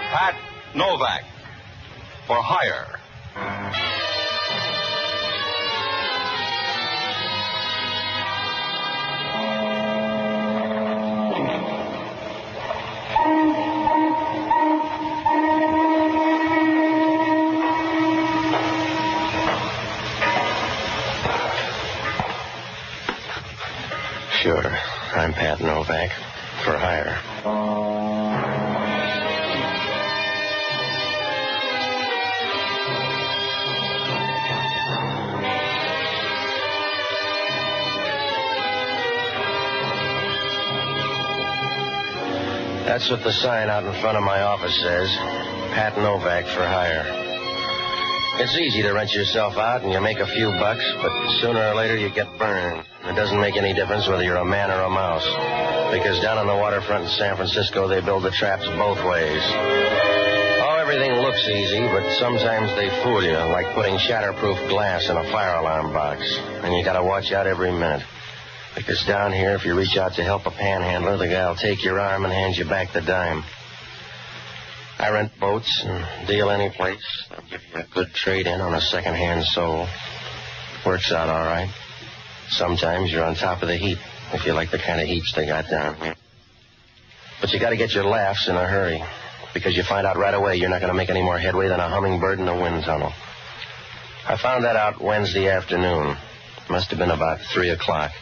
Pat Novak. For hire. Sure. I'm Pat Novak. For hire. That's what the sign out in front of my office says. Pat Novak for hire. It's easy to rent yourself out and you make a few bucks, but sooner or later you get burned. It doesn't make any difference whether you're a man or a mouse. Because down on the waterfront in San Francisco, they build the traps both ways. Oh, everything looks easy, but sometimes they fool you, like putting shatterproof glass in a fire alarm box. And you gotta watch out every minute. Because down here, if you reach out to help a panhandler, the guy'll take your arm and hand you back the dime. I rent boats and deal any place. They'll give you a good trade-in on a second-hand soul. Works out all right. Sometimes you're on top of the heap, if you like the kind of heaps they got down here. But you got to get your laughs in a hurry, because you find out right away you're not going to make any more headway than a hummingbird in a wind tunnel. I found that out Wednesday afternoon. Must have been about 3 o'clock.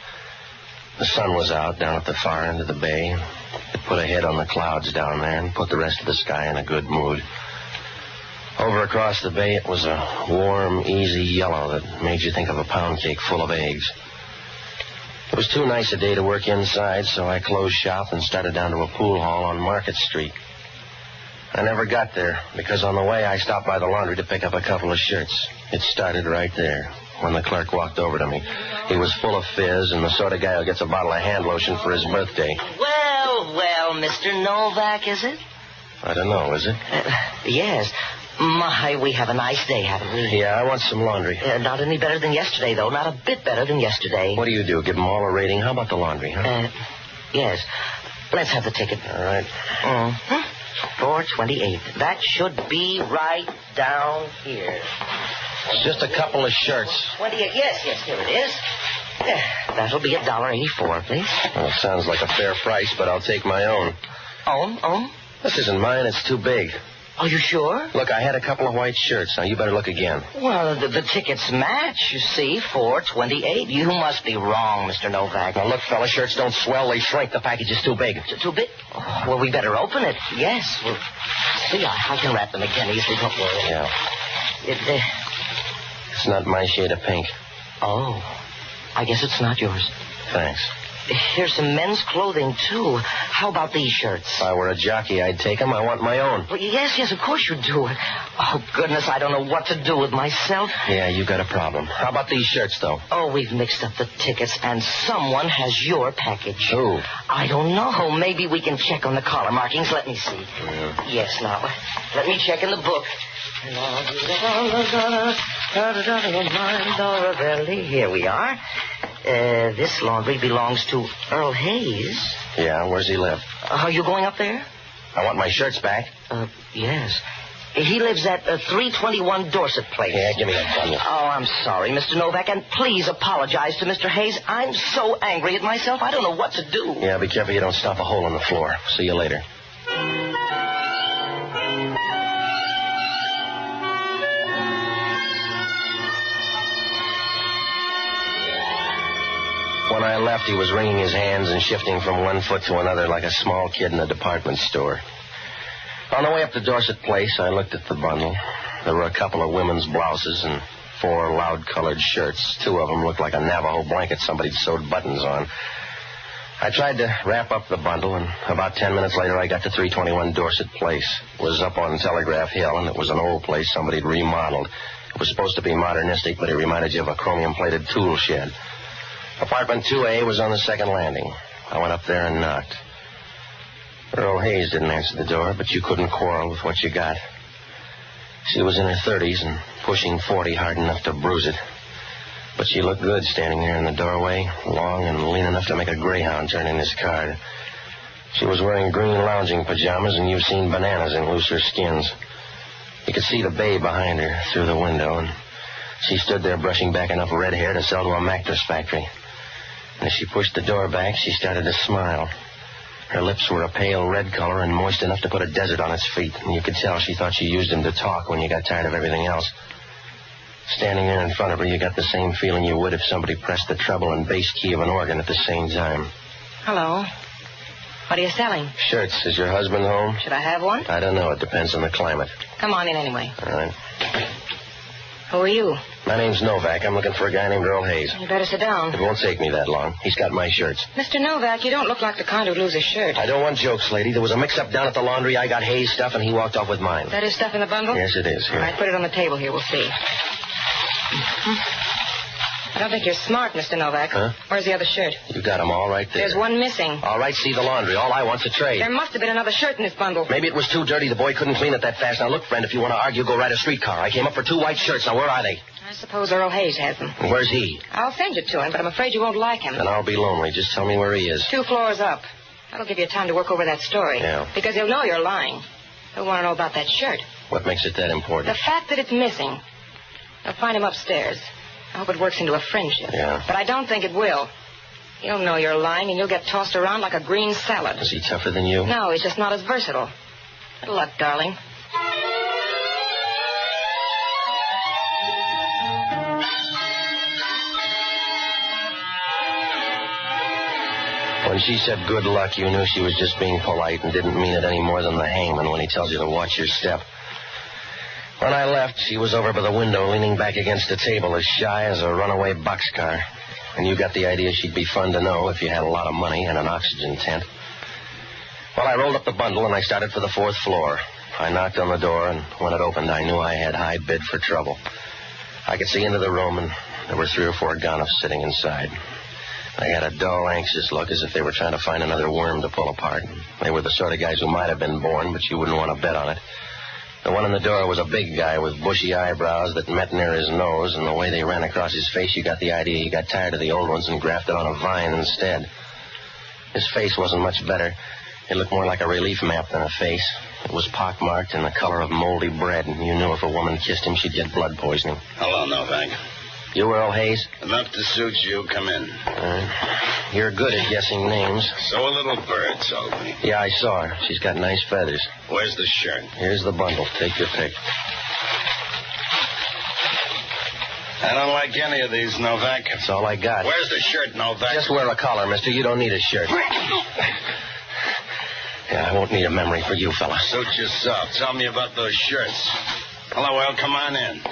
The sun was out down at the far end of the bay. It put a head on the clouds down there and put the rest of the sky in a good mood. Over across the bay, it was a warm, easy yellow that made you think of a pound cake full of eggs. It was too nice a day to work inside, so I closed shop and started down to a pool hall on Market Street. I never got there, because on the way I stopped by the laundry to pick up a couple of shirts. It started right there, when the clerk walked over to me. He was full of fizz and the sort of guy who gets a bottle of hand lotion for his birthday. Well, Mr. Novak, is it? I don't know, is it? Yes. My, we have a nice day, haven't we? Yeah, I want some laundry. Not any better than yesterday, though. Not a bit better than yesterday. What do you do? Give them all a rating? How about the laundry, huh? Yes. Let's have the ticket. All right. Mm-hmm. 428. That should be right down here. It's just a couple of shirts. 28. Yes, here it is. That'll be $1.84, please. Well, it sounds like a fair price, but I'll take my own. Own? This isn't mine. It's too big. Are you sure? Look, I had a couple of white shirts. Now, you better look again. Well, the tickets match, you see, 428. You must be wrong, Mr. Novak. Now, look, fella, shirts don't swell. They shrink. The package is too big. Too big? Oh, well, we better open it. Yes. Well, see, I can wrap them again easily. Don't worry. Yeah. It's not my shade of pink. Oh. I guess it's not yours. Thanks. Here's some men's clothing, too. How about these shirts? If I were a jockey, I'd take them. I want my own. Well, yes, of course you do. Oh, goodness, I don't know what to do with myself. Yeah, you got a problem. How about these shirts, though? Oh, we've mixed up the tickets, and someone has your package. Who? I don't know. Maybe we can check on the collar markings. Let me see. Yeah. Yes, now, let me check in the book. Here we are. This laundry belongs to Earl Hayes. Yeah, where's he live? Are you going up there? I want my shirts back. Yes. He lives at 321 Dorset Place. Yeah, give me a bundle. Oh, I'm sorry, Mr. Novak, and please apologize to Mr. Hayes. I'm so angry at myself, I don't know what to do. Yeah, be careful you don't stop a hole in the floor. See you later. When I left, he was wringing his hands and shifting from one foot to another like a small kid in a department store. On the way up to Dorset Place, I looked at the bundle. There were a couple of women's blouses and 4 loud-colored shirts. 2 of them looked like a Navajo blanket somebody'd sewed buttons on. I tried to wrap up the bundle, and about 10 minutes later, I got to 321 Dorset Place. It was up on Telegraph Hill, and it was an old place somebody'd remodeled. It was supposed to be modernistic, but it reminded you of a chromium-plated tool shed. Apartment 2A was on the second landing. I went up there and knocked. Earl Hayes didn't answer the door, but you couldn't quarrel with what you got. She was in her 30s and pushing 40 hard enough to bruise it. But she looked good standing there in the doorway, long and lean enough to make a greyhound turn in his card. She was wearing green lounging pajamas, and you've seen bananas in looser skins. You could see the bay behind her through the window, and she stood there brushing back enough red hair to sell to a mattress factory. And as she pushed the door back, she started to smile. Her lips were a pale red color and moist enough to put a desert on its feet, and you could tell she thought she used them to talk when you got tired of everything else. Standing there in front of her, you got the same feeling you would if somebody pressed the treble and bass key of an organ at the same time. Hello. What are you selling? Shirts. Is your husband home? Should I have one? I don't know. It depends on the climate. Come on in anyway. All right. Who are you? My name's Novak. I'm looking for a guy named Earl Hayes. You better sit down. It won't take me that long. He's got my shirts. Mr. Novak, you don't look like the kind who'd lose a shirt. I don't want jokes, lady. There was a mix-up down at the laundry. I got Hayes' stuff, and he walked off with mine. That is stuff in the bundle? Yes, it is. Here. All right, put it on the table here. We'll see. I don't think you're smart, Mr. Novak. Huh? Where's the other shirt? You got them all right there. There's one missing. All right, see the laundry. All I want's a trade. There must have been another shirt in this bundle. Maybe it was too dirty. The boy couldn't clean it that fast. Now, look, friend, if you want to argue, go ride a streetcar. I came up for 2 white shirts. Now, where are they? I suppose Earl Hayes has them. Where's he? I'll send you to him, but I'm afraid you won't like him. Then I'll be lonely. Just tell me where he is. 2 floors up. That'll give you time to work over that story. Yeah. Because he'll know you're lying. He'll want to know about that shirt. What makes it that important? The fact that it's missing. I'll find him upstairs. I hope it works into a friendship. Yeah. But I don't think it will. He'll know you're lying, and you'll get tossed around like a green salad. Is he tougher than you? No, he's just not as versatile. Good luck, darling. When she said good luck, you knew she was just being polite and didn't mean it any more than the hangman when he tells you to watch your step. When I left, she was over by the window, leaning back against the table, as shy as a runaway boxcar. And you got the idea she'd be fun to know if you had a lot of money and an oxygen tent. Well, I rolled up the bundle, and I started for the 4th floor. I knocked on the door, and when it opened, I knew I had high bid for trouble. I could see into the room, and there were 3 or 4 gonuffs sitting inside. They had a dull, anxious look, as if they were trying to find another worm to pull apart. They were the sort of guys who might have been born, but you wouldn't want to bet on it. The one in the door was a big guy with bushy eyebrows that met near his nose, and the way they ran across his face, you got the idea he got tired of the old ones and grafted on a vine instead. His face wasn't much better. It looked more like a relief map than a face. It was pockmarked and the color of moldy bread, and you knew if a woman kissed him, she'd get blood poisoning. Hello, Novak. You Earl Hayes? Enough to suit you. Come in. You're good at guessing names. So a little bird told me. Yeah, I saw her. She's got nice feathers. Where's the shirt? Here's the bundle. Take your pick. I don't like any of these, Novak. That's all I got. Where's the shirt, Novak? Just wear a collar, mister. You don't need a shirt. Yeah, I won't need a memory for you, fella. Suit yourself. Tell me about those shirts. Hello, Al. Come on in.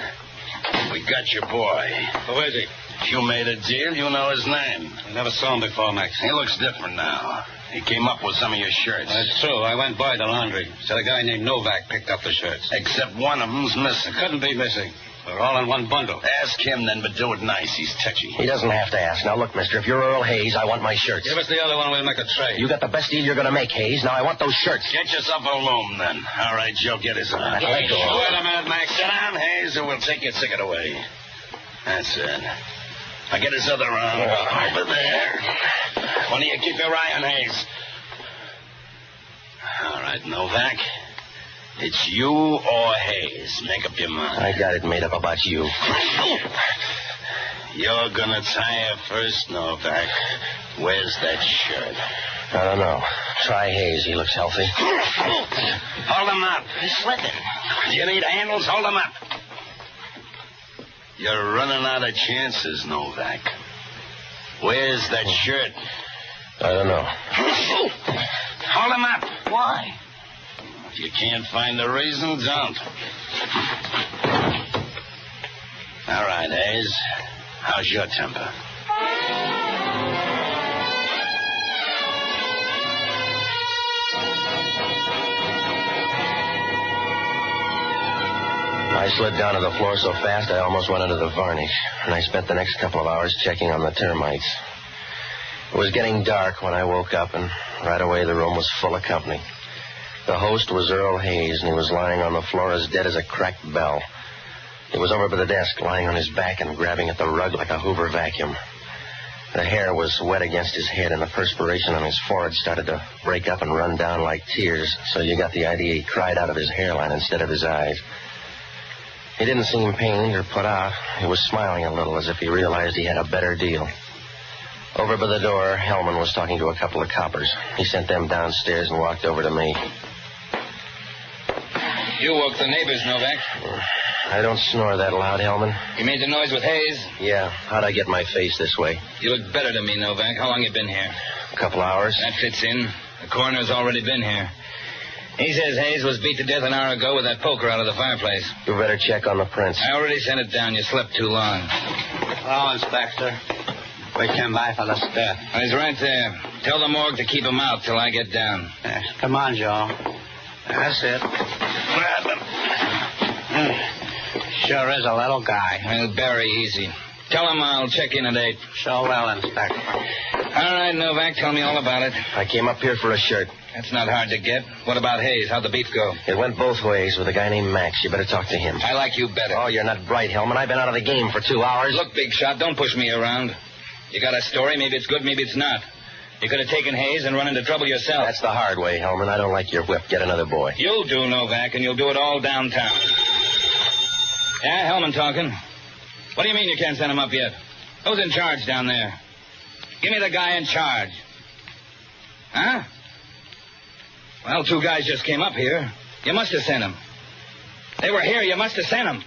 We got your boy. Who is he? You made a deal. You know his name. I never saw him before, Max. He looks different now. He came up with some of your shirts. That's true. I went by the laundry. Said a guy named Novak picked up the shirts. Except one of them's missing. It couldn't be missing. They're all in one bundle. Ask him then, but do it nice. He's touchy. He doesn't have to ask. Now, look, mister, if you're Earl Hayes, I want my shirts. Give us the other one, we'll make a trade. You got the best deal you're going to make, Hayes. Now, I want those shirts. Get yourself a loom, then. All right, Joe, get his arm. Let go. Wait a minute, Max. Sit down, Hayes, or we'll take your ticket away. That's it. Now get his other arm. Over there. Why don't you keep your eye on Hayes? All right, Novak. It's you or Hayes. Make up your mind. I got it made up about you. You're gonna tire first, Novak. Where's that shirt? I don't know. Try Hayes. He looks healthy. Hold him up. He's slipping. Do you need handles? Hold him up. You're running out of chances, Novak. Where's that shirt? I don't know. Hold him up. Why? If you can't find the reason, don't. All right, Hayes. How's your temper? I slid down to the floor so fast I almost went into the varnish, and I spent the next couple of hours checking on the termites. It was getting dark when I woke up, and right away the room was full of company. The host was Earl Hayes, and he was lying on the floor as dead as a cracked bell. He was over by the desk, lying on his back and grabbing at the rug like a Hoover vacuum. The hair was wet against his head, and the perspiration on his forehead started to break up and run down like tears, so you got the idea he cried out of his hairline instead of his eyes. He didn't seem pained or put out. He was smiling a little as if he realized he had a better deal. Over by the door, Hellman was talking to a couple of coppers. He sent them downstairs and walked over to me. You woke the neighbors, Novak. I don't snore that loud, Hellman. You made the noise with Hayes? Yeah. How'd I get my face this way? You look better to me, Novak. How long you been here? A couple hours. That fits in. The coroner's already been here. He says Hayes was beat to death an hour ago with that poker out of the fireplace. You better check on the prints. I already sent it down. You slept too long. Hello, Inspector. We came by for the death. He's right there. Tell the morgue to keep him out till I get down. Yes. Come on, Joe. That's it. Grab him. Sure is a little guy. Well, very easy. Tell him I'll check in at 8. So well, Inspector. All right, Novak, tell me all about it. I came up here for a shirt. That's not hard to get. What about Hayes? How'd the beef go? It went both ways with a guy named Max. You better talk to him. I like you better. Oh, you're not bright, Hellman. I've been out of the game for 2 hours. Look, big shot, don't push me around. You got a story. Maybe it's good, maybe it's not. You could have taken Hayes and run into trouble yourself. That's the hard way, Hellman. I don't like your whip. Get another boy. You'll do, Novak, and you'll do it all downtown. Yeah, Hellman talking. What do you mean you can't send him up yet? Who's in charge down there? Give me the guy in charge. Huh? Well, 2 guys just came up here. You must have sent them. They were here. You must have sent them.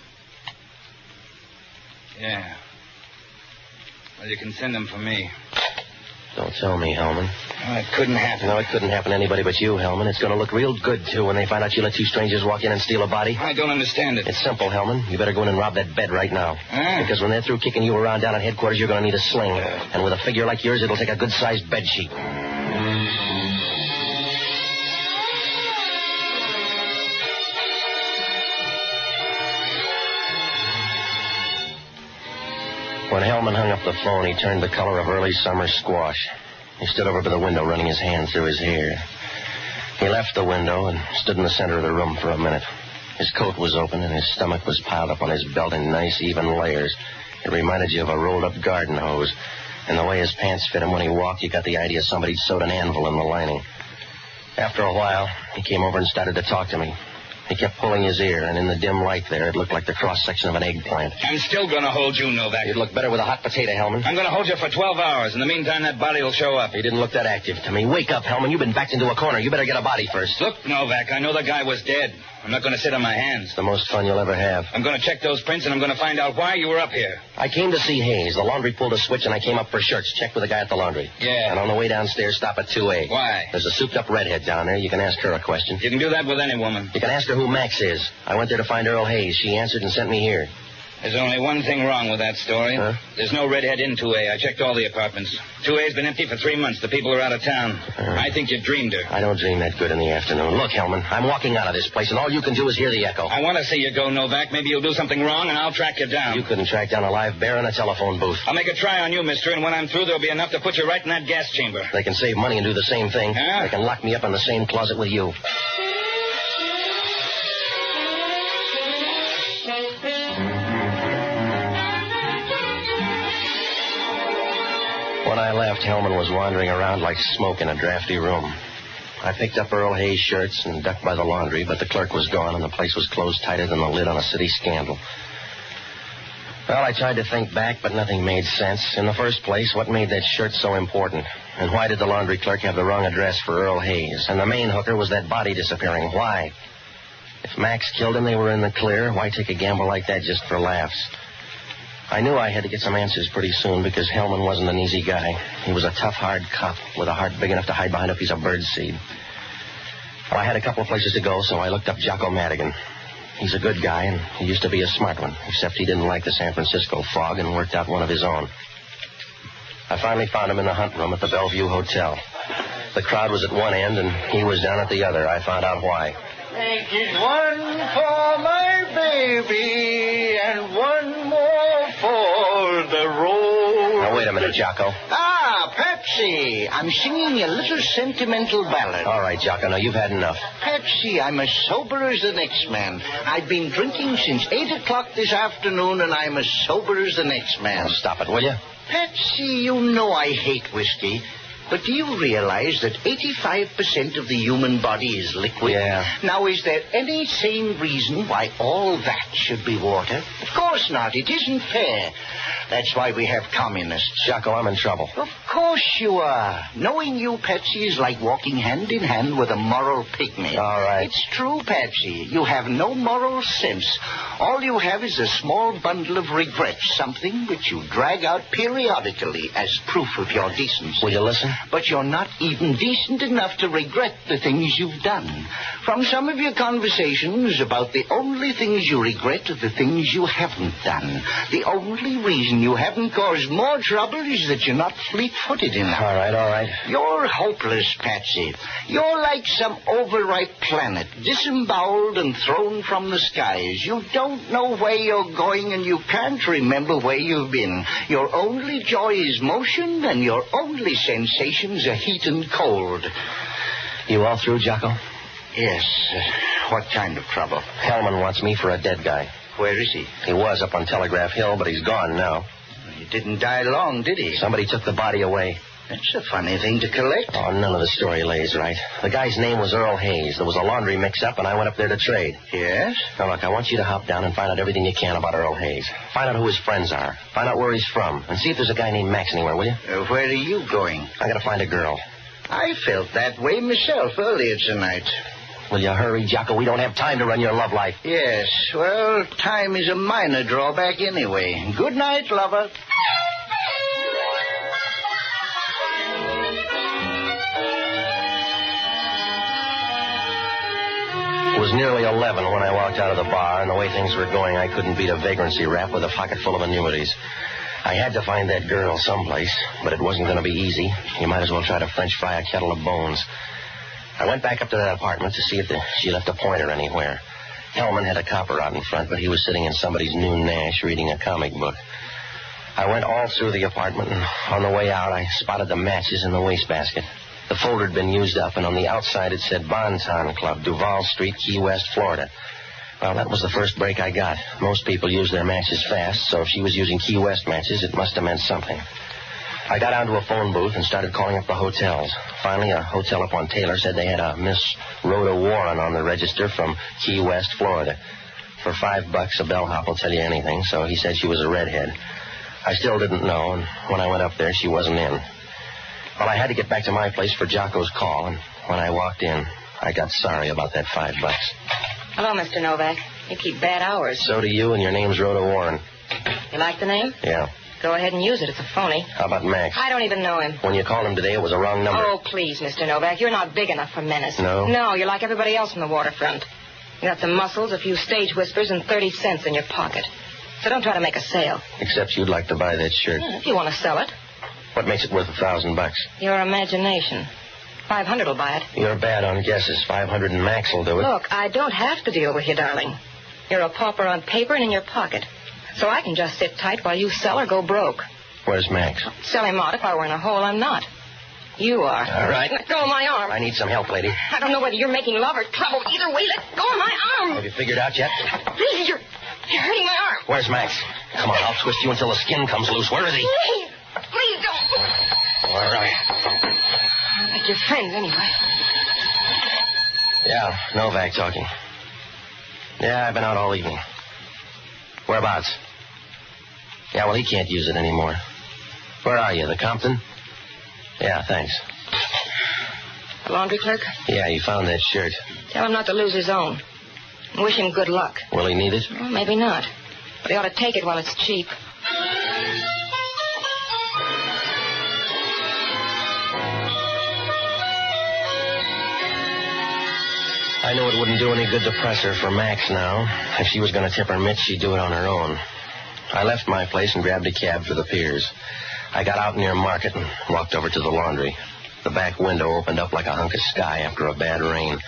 Yeah. Well, you can send them for me. Don't tell me, Hellman. Well, it couldn't happen. No, it couldn't happen to anybody but you, Hellman. It's going to look real good, too, when they find out you let 2 strangers walk in and steal a body. I don't understand it. It's simple, Hellman. You better go in and rob that bed right now. Ah. Because when they're through kicking you around down at headquarters, you're going to need a sling. And with a figure like yours, it'll take a good-sized bed sheet. When Hellman hung up the phone, he turned the color of early summer squash. He stood over by the window, running his hand through his hair. He left the window and stood in the center of the room for a minute. His coat was open, and his stomach was piled up on his belt in nice, even layers. It reminded you of a rolled-up garden hose. And the way his pants fit him when he walked, you got the idea somebody'd sewed an anvil in the lining. After a while, he came over and started to talk to me. He kept pulling his ear, and in the dim light there, it looked like the cross-section of an eggplant. I'm still going to hold you, Novak. You'd look better with a hot potato, Hellman. I'm going to hold you for 12 hours. In the meantime, that body will show up. He didn't look that active to me. Wake up, Hellman. You've been backed into a corner. You better get a body first. Look, Novak, I know the guy was dead. I'm not going to sit on my hands. It's the most fun you'll ever have. I'm going to check those prints, and I'm going to find out why you were up here. I came to see Hayes. The laundry pulled a switch, and I came up for shirts. Checked with the guy at the laundry. Yeah. And on the way downstairs, stop at 2A. Why? There's a souped-up redhead down there. You can ask her a question. You can do that with any woman. You can ask her who Max is. I went there to find Earl Hayes. She answered and sent me here. There's only one thing wrong with that story. Huh? There's no redhead in 2A. I checked all the apartments. 2A's been empty for 3 months. The people are out of town. I think you dreamed her. I don't dream that good in the afternoon. Look, Hellman, I'm walking out of this place, and all you can do is hear the echo. I want to see you go, Novak. Maybe you'll do something wrong, and I'll track you down. You couldn't track down a live bear in a telephone booth. I'll make a try on you, mister, and when I'm through, there'll be enough to put you right in that gas chamber. They can save money and do the same thing. Huh? They can lock me up in the same closet with you. When I left, Hellman was wandering around like smoke in a drafty room. I picked up Earl Hayes' shirts and ducked by the laundry, but the clerk was gone and the place was closed tighter than the lid on a city scandal. Well, I tried to think back, but nothing made sense. In the first place, what made that shirt so important? And why did the laundry clerk have the wrong address for Earl Hayes? And the main hooker was that body disappearing. Why? If Max killed him, they were in the clear. Why take a gamble like that just for laughs? I knew I had to get some answers pretty soon because Hellman wasn't an easy guy. He was a tough, hard cop with a heart big enough to hide behind a piece of birdseed. Well, I had a couple of places to go, so I looked up Jocko Madigan. He's a good guy, and he used to be a smart one, except he didn't like the San Francisco fog and worked out one of his own. I finally found him in the hunt room at the Bellevue Hotel. The crowd was at one end, and he was down at the other. I found out why. Make it one for my baby and one more for the road. Now, wait a minute, Jocko. Ah, Patsy, I'm singing a little sentimental ballad. All right, Jocko, now you've had enough. Patsy, I'm as sober as the next man. I've been drinking since 8 o'clock this afternoon, and I'm as sober as the next man. Now, stop it, will you? Patsy, you know I hate whiskey. But do you realize that 85% of the human body is liquid? Yeah. Now, is there any sane reason why all that should be water? Of course not. It isn't fair. That's why we have communists. Jocko, I'm in trouble. Of course you are. Knowing you, Patsy, is like walking hand in hand with a moral pygmy. All right. It's true, Patsy. You have no moral sense. All you have is a small bundle of regrets, something which you drag out periodically as proof of your decency. Will you listen? But you're not even decent enough to regret the things you've done. From some of your conversations about the only things you regret are the things you haven't done. The only reason you haven't caused more trouble is that you're not fleet-footed enough. All right. You're hopeless, Patsy. You're like some overripe planet, disemboweled and thrown from the skies. You don't know where you're going, and you can't remember where you've been. Your only joy is motion, and your only sensations are heat and cold. You all through, Jocko? Yes. What kind of trouble? Hellman wants me for a dead guy. Where is he? He was up on Telegraph Hill, but he's gone now. He didn't die long, did he? Somebody took the body away. That's a funny thing to collect. Oh, none of the story lays right. The guy's name was Earl Hayes. There was a laundry mix-up, and I went up there to trade. Yes? Now, look, I want you to hop down and find out everything you can about Earl Hayes. Find out who his friends are. Find out where he's from. And see if there's a guy named Max anywhere, will you? Where are you going? I gotta find a girl. I felt that way myself earlier tonight. Will you hurry, Jocko? We don't have time to run your love life. Yes. Well, time is a minor drawback anyway. Good night, lover. It was nearly 11 when I walked out of the bar, and the way things were going, I couldn't beat a vagrancy rap with a pocket full of annuities. I had to find that girl someplace, but it wasn't going to be easy. You might as well try to French fry a kettle of bones. I went back up to that apartment to see if she left a pointer anywhere. Hellman had a copper out in front, but he was sitting in somebody's new Nash reading a comic book. I went all through the apartment, and on the way out, I spotted the matches in the wastebasket. The folder had been used up, and on the outside it said Bonton Club, Duval Street, Key West, Florida. Well, that was the first break I got. Most people use their matches fast, so if she was using Key West matches, it must have meant something. I got down to a phone booth and started calling up the hotels. Finally, a hotel up on Taylor said they had a Miss Rhoda Warren on the register from Key West, Florida. For $5, a bellhop will tell you anything, so he said she was a redhead. I still didn't know, and when I went up there, she wasn't in. Well, I had to get back to my place for Jocko's call, and when I walked in, I got sorry about that $5. Hello, Mr. Novak. You keep bad hours. So do you, and your name's Rhoda Warren. You like the name? Yeah. Go ahead and use it. It's a phony. How about Max? I don't even know him. When you called him today, it was a wrong number. Oh, please, Mr. Novak. You're not big enough for menace. No? No, you're like everybody else on the waterfront. You got some muscles, a few stage whispers, and 30 cents in your pocket. So don't try to make a sale. Except you'd like to buy that shirt. If you want to sell it. What makes it worth $1,000? Your imagination. 500 will buy it. You're bad on guesses. 500 and Max will do it. Look, I don't have to deal with you, darling. You're a pauper on paper and in your pocket. So I can just sit tight while you sell or go broke. Where's Max? Sell him out. If I were in a hole, I'm not. You are. All right. Let go of my arm. I need some help, lady. I don't know whether you're making love or trouble. Either way, let go of my arm. Have you figured out yet? Please, you're hurting my arm. Where's Max? Come on, I'll twist you until the skin comes loose. Where is he? Please don't. All right. I'll make you friends anyway. Yeah, Novak talking. Yeah, I've been out all evening. Whereabouts? Yeah, well, he can't use it anymore. Where are you, the Compton? Yeah, thanks. The laundry clerk? Yeah, he found that shirt. Tell him not to lose his own. And wish him good luck. Will he need it? Well, maybe not. But he ought to take it while it's cheap. I knew it wouldn't do any good to press her for Max now. If she was going to tip her mitts, she'd do it on her own. I left my place and grabbed a cab for the piers. I got out near Market and walked over to the laundry. The back window opened up like a hunk of sky after a bad rain.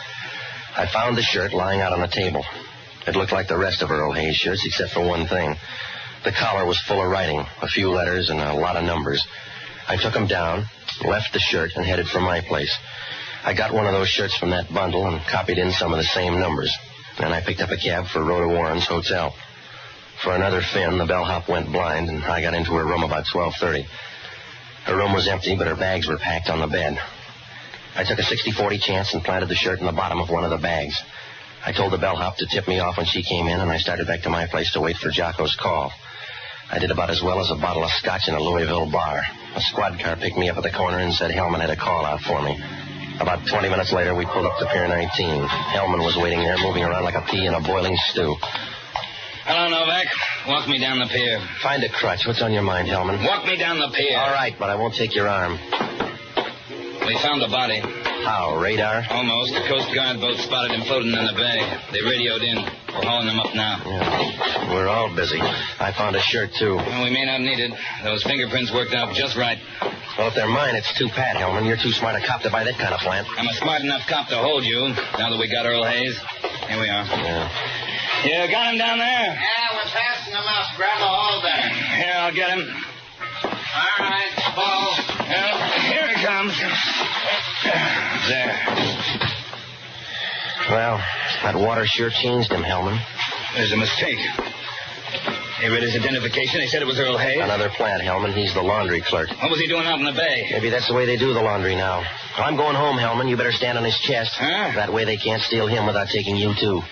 I found the shirt lying out on the table. It looked like the rest of Earl Hayes' shirts, except for one thing. The collar was full of writing, a few letters and a lot of numbers. I took them down, left the shirt, and headed for my place. I got one of those shirts from that bundle and copied in some of the same numbers. Then I picked up a cab for Rhoda Warren's hotel. For another fin, the bellhop went blind, and I got into her room about 12:30. Her room was empty, but her bags were packed on the bed. I took a 60-40 chance and planted the shirt in the bottom of one of the bags. I told the bellhop to tip me off when she came in, and I started back to my place to wait for Jocko's call. I did about as well as a bottle of scotch in a Louisville bar. A squad car picked me up at the corner and said Hellman had a call out for me. About 20 minutes later, we pulled up to Pier 19. Hellman was waiting there, moving around like a pea in a boiling stew. Hello, Novak. Walk me down the pier. Find a crutch. What's on your mind, Hellman? Walk me down the pier. All right, but I won't take your arm. We found the body. How? Radar? Almost. The Coast Guard boat spotted him floating in the bay. They radioed in. We're hauling him up now. Yeah. We're all busy. I found a shirt, too. Well, we may not need it. Those fingerprints worked out just right. Well, if they're mine, it's too pat, Hellman. You're too smart a cop to buy that kind of plant. I'm a smart enough cop to hold you, now that we got Earl Hayes. Here we are. Yeah. You got him down there? Yeah, we're passing him up. Grab a hold there. Here, I'll get him. All right, Paul. Here he comes. There. Well, that water sure changed him, Hellman. There's a mistake. They read his identification. They said it was Earl Hayes. Another plant, Hellman. He's the laundry clerk. What was he doing out in the bay? Maybe that's the way they do the laundry now. Well, I'm going home, Hellman. You better stand on his chest. Huh? That way they can't steal him without taking you, too.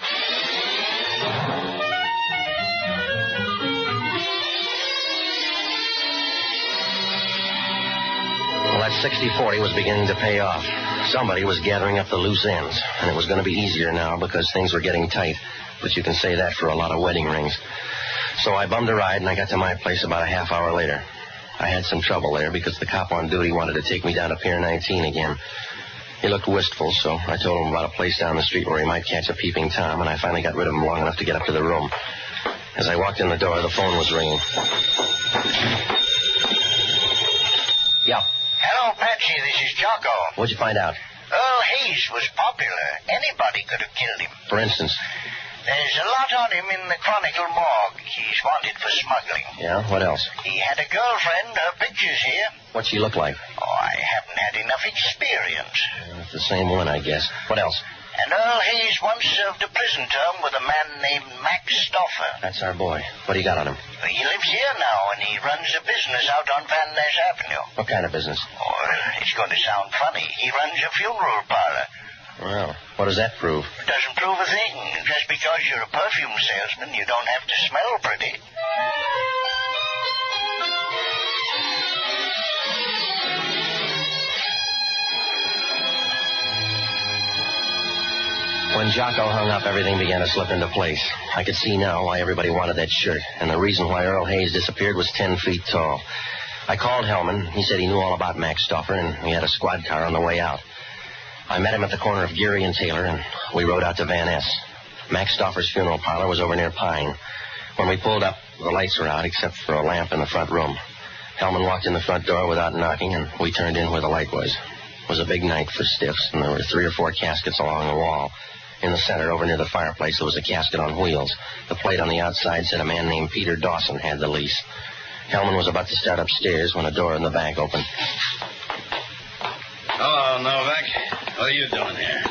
Well, that 60-40 was beginning to pay off. Somebody was gathering up the loose ends, and it was going to be easier now because things were getting tight. But you can say that for a lot of wedding rings. So I bummed a ride, and I got to my place about a half hour later. I had some trouble there because the cop on duty wanted to take me down to Pier 19 again. He looked wistful, so I told him about a place down the street where he might catch a peeping Tom, and I finally got rid of him long enough to get up to the room. As I walked in the door, the phone was ringing. Yeah. Hello, Patsy. This is Jocko. What'd you find out? Earl Hayes was popular. Anybody could have killed him. For instance? There's a lot on him in the Chronicle morgue. He's wanted for smuggling. Yeah? What else? He had a girlfriend. Her picture's here. What'd she look like? Oh, I haven't had enough experience. It's the same one, I guess. What else? And Earl Hayes once served a prison term with a man named Max Stoffer. That's our boy. What do you got on him? He lives here now, and he runs a business out on Van Ness Avenue. What kind of business? Oh, it's going to sound funny. He runs a funeral parlor. Well, what does that prove? It doesn't prove a thing. Just because you're a perfume salesman, you don't have to smell pretty. When Jocko hung up, everything began to slip into place. I could see now why everybody wanted that shirt, and the reason why Earl Hayes disappeared was 10 feet tall. I called Hellman. He said he knew all about Max Stoffer, and we had a squad car on the way out. I met him at the corner of Geary and Taylor, and we rode out to Van Ness. Max Stoffer's funeral parlor was over near Pine. When we pulled up, the lights were out except for a lamp in the front room. Hellman walked in the front door without knocking, and we turned in where the light was. It was a big night for stiffs, and there were 3 or 4 caskets along the wall. In the center, over near the fireplace, there was a casket on wheels. The plate on the outside said a man named Peter Dawson had the lease. Hellman was about to start upstairs when a door in the back opened. Hello, Novak. What are you doing here?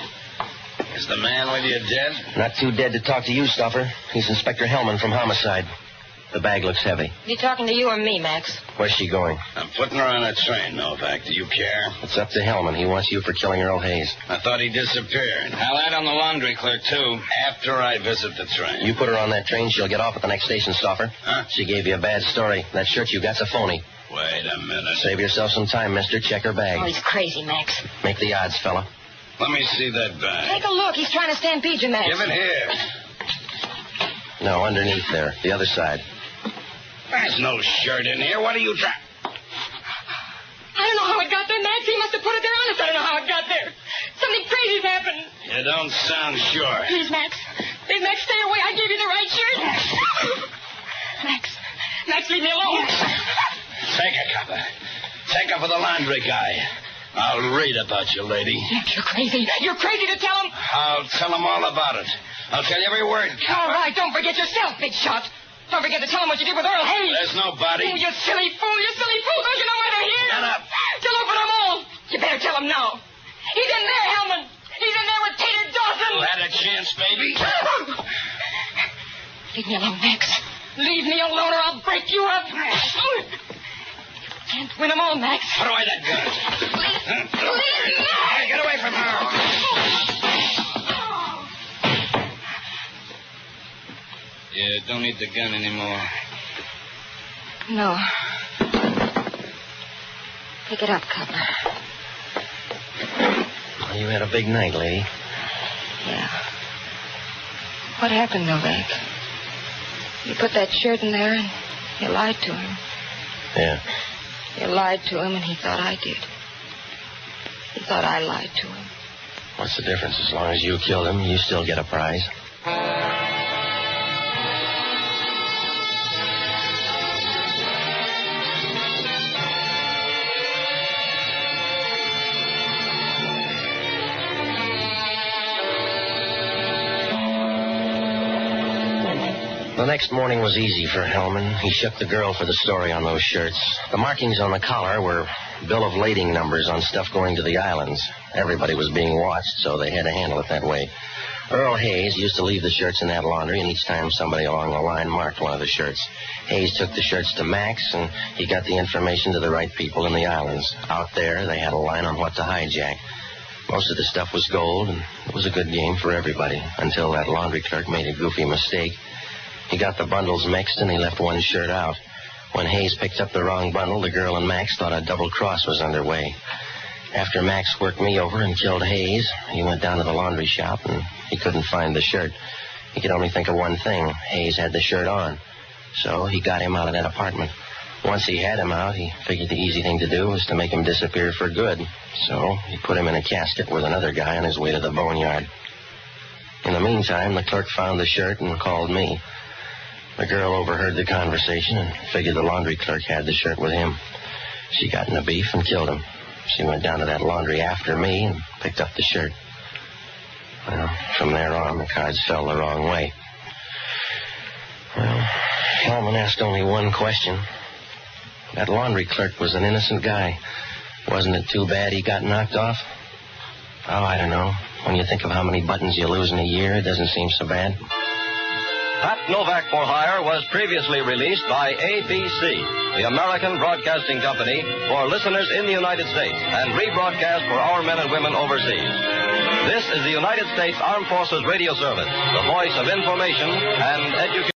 Is the man with you dead? Not too dead to talk to you, Stoffer. He's Inspector Hellman from Homicide. The bag looks heavy. Is he talking to you or me, Max? Where's she going? I'm putting her on a train, Novak. Do you care? It's up to Hellman. He wants you for killing Earl Hayes. I thought he disappeared. I'll add on the laundry clerk, too. After I visit the train. You put her on that train, she'll get off at the next station, Stoffer. Huh? She gave you a bad story. That shirt you got's a phony. Wait a minute. Save yourself some time, mister. Check her bag. Oh, he's crazy, Max. Make the odds, fella. Let me see that bag. Take a look. He's trying to stampede you, Max. Give it here. No, underneath there. The other side. There's no shirt in here. What are you trying... I don't know how it got there, Max. He must have put it there honest. I don't know how it got there. Something crazy's happened. You don't sound sure. Please, Max. Please, Max, stay away. I gave you the right shirt. Max, leave me alone. Take her, copper. Take her for the laundry guy. I'll read about you, lady. Max, you're crazy. You're crazy to tell him. I'll tell him all about it. I'll tell you every word, All right, don't forget yourself, big shot. Don't forget to tell him what you did with Earl Hayes. There's no body. Oh, you silly fool. You silly fool. Don't you know why they're here? Shut up. To look for them all. You better tell him now. He's in there, Hellman. He's in there with Peter Dawson. You had a chance, baby. Leave me alone, Max. Leave me alone or I'll break you up. Can't win them all, Max. Put away that gun. Leave me. Hey, get away from her. You don't need the gun anymore. No. Pick it up, Copper. Well, you had a big night, lady. Yeah. What happened, Novak? You put that shirt in there and you lied to him. Yeah. You lied to him and he thought I did. He thought I lied to him. What's the difference? As long as you killed him, you still get a prize. The next morning was easy for Hellman. He shook the girl for the story on those shirts. The markings on the collar were bill of lading numbers on stuff going to the islands. Everybody was being watched, so they had to handle it that way. Earl Hayes used to leave the shirts in that laundry, and each time somebody along the line marked one of the shirts. Hayes took the shirts to Max, and he got the information to the right people in the islands. Out there, they had a line on what to hijack. Most of the stuff was gold, and it was a good game for everybody, until that laundry clerk made a goofy mistake. He got the bundles mixed, and he left one shirt out. When Hayes picked up the wrong bundle, the girl and Max thought a double cross was underway. After Max worked me over and killed Hayes, he went down to the laundry shop, and he couldn't find the shirt. He could only think of one thing. Hayes had the shirt on. So he got him out of that apartment. Once he had him out, he figured the easy thing to do was to make him disappear for good. So he put him in a casket with another guy on his way to the boneyard. In the meantime, the clerk found the shirt and called me. The girl overheard the conversation and figured the laundry clerk had the shirt with him. She got in a beef and killed him. She went down to that laundry after me and picked up the shirt. Well, from there on, the cards fell the wrong way. Well, Hellman asked only one question. That laundry clerk was an innocent guy. Wasn't it too bad he got knocked off? Oh, I don't know. When you think of how many buttons you lose in a year, it doesn't seem so bad. Pat Novak for Hire was previously released by ABC, the American Broadcasting Company, for listeners in the United States and rebroadcast for our men and women overseas. This is the United States Armed Forces Radio Service, the voice of information and education.